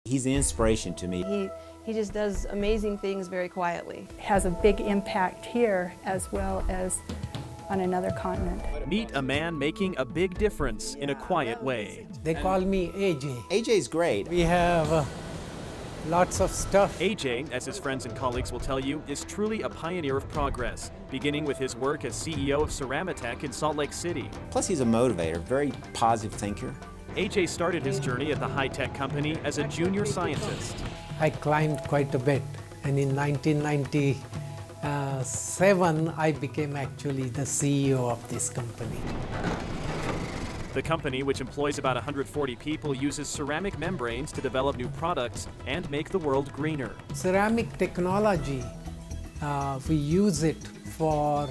He's an inspiration to me. He just does amazing things very quietly. Has a big impact here as well as on another continent. Meet a man making a big difference in a quiet way. They call me AJ. AJ's great. We have lots of stuff. AJ, as his friends and colleagues will tell you, is truly a pioneer of progress, beginning with his work as CEO of Ceramatech in Salt Lake City. Plus he's a motivator, very positive thinker. AJ started his journey at the high-tech company as a junior scientist. I climbed quite a bit, and in 1997 I became actually the CEO of this company. The company, which employs about 140 people, uses ceramic membranes to develop new products and make the world greener. Ceramic technology, we use it for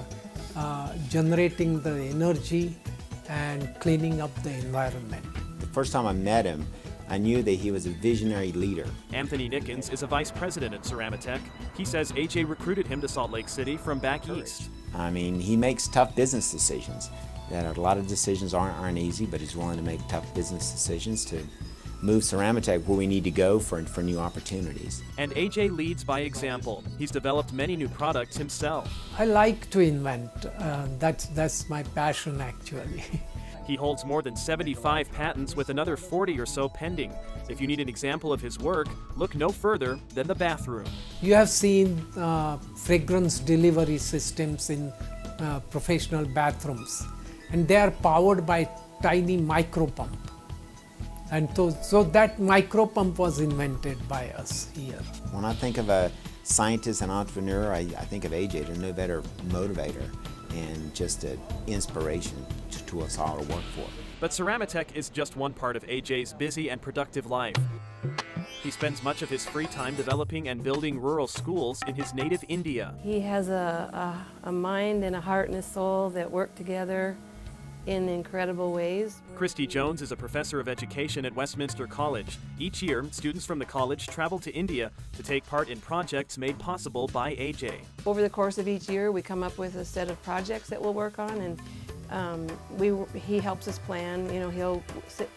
generating the energy and cleaning up the environment. The first time I met him, I knew that he was a visionary leader. Anthony Nickens is a vice president at Ceramatech. He says AJ recruited him to Salt Lake City from back east. I mean, he makes tough business decisions. That a lot of decisions aren't easy, but he's willing to make tough business decisions to move Ceramatech where we need to go for new opportunities. And AJ leads by example. He's developed many new products himself. I like to invent. That's my passion actually. He holds more than 75 patents with another 40 or so pending. If you need an example of his work, look no further than the bathroom. You have seen fragrance delivery systems in professional bathrooms, and they are powered by tiny micro pump. And so that micro pump was invented by us here. When I think of a scientist and entrepreneur, I think of AJ. There's no better motivator and just an inspiration to us all to work for. But Ceramatech is just one part of AJ's busy and productive life. He spends much of his free time developing and building rural schools in his native India. He has a mind and a heart and a soul that work together in incredible ways. Christy Jones is a professor of education at Westminster College. Each year, students from the college travel to India to take part in projects made possible by AJ. Over the course of each year, we come up with a set of projects that we'll work on, and he helps us plan. You know, he'll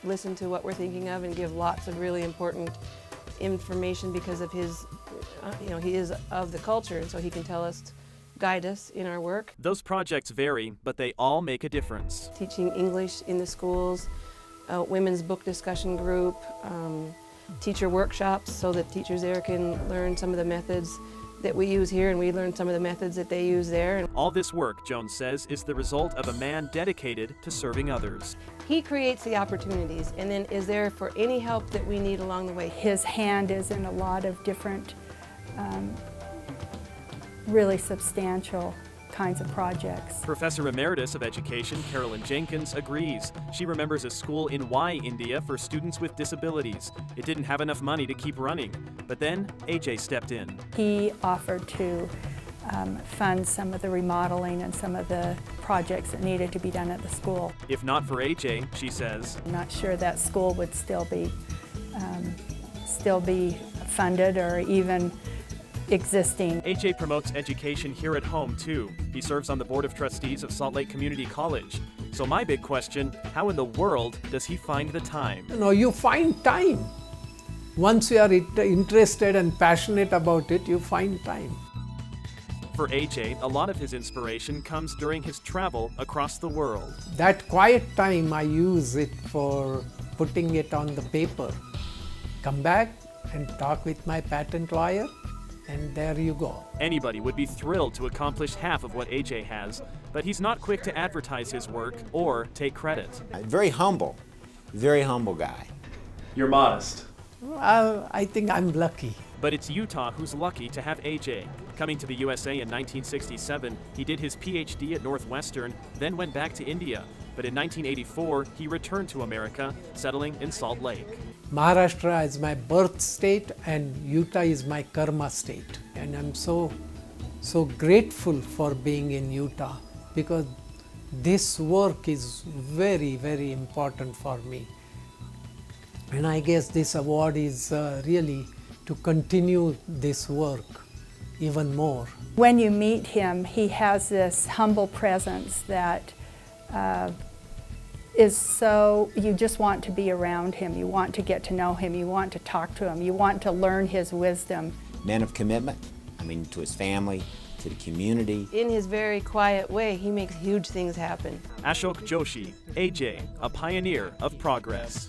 listen to what we're thinking of and give lots of really important information because of his, he is of the culture, and so he can guide us in our work. Those projects vary, but they all make a difference. Teaching English in the schools, women's book discussion group, teacher workshops so that teachers there can learn some of the methods that we use here and we learn some of the methods that they use there. All this work, Jones says, is the result of a man dedicated to serving others. He creates the opportunities and then is there for any help that we need along the way. His hand is in a lot of different really substantial kinds of projects. Professor Emeritus of Education Carolyn Jenkins agrees. She remembers a school in India for students with disabilities. It didn't have enough money to keep running, but then AJ stepped in. He offered to fund some of the remodeling and some of the projects that needed to be done at the school. If not for AJ, she says, I'm not sure that school would still be funded or even existing. AJ promotes education here at home too. He serves on the board of trustees of Salt Lake Community College. So my big question, how in the world does he find the time? You find time. Once you are interested and passionate about it, you find time. For AJ, a lot of his inspiration comes during his travel across the world. That quiet time, I use it for putting it on the paper. Come back and talk with my patent lawyer, and there you go. Anybody would be thrilled to accomplish half of what AJ has, but he's not quick to advertise his work or take credit. Very humble guy. You're modest. Well, I think I'm lucky. But it's Utah who's lucky to have AJ. Coming to the USA in 1967, he did his PhD at Northwestern, then went back to India. But in 1984, he returned to America, settling in Salt Lake. Maharashtra is my birth state and Utah is my karma state. And I'm so grateful for being in Utah because this work is very, very important for me. And I guess this award is really to continue this work even more. When you meet him, he has this humble presence that is so, you just want to be around him. You want to get to know him. You want to talk to him. You want to learn his wisdom. Man of commitment, to his family, to the community. In his very quiet way, he makes huge things happen. Ashok Joshi, AJ, a pioneer of progress.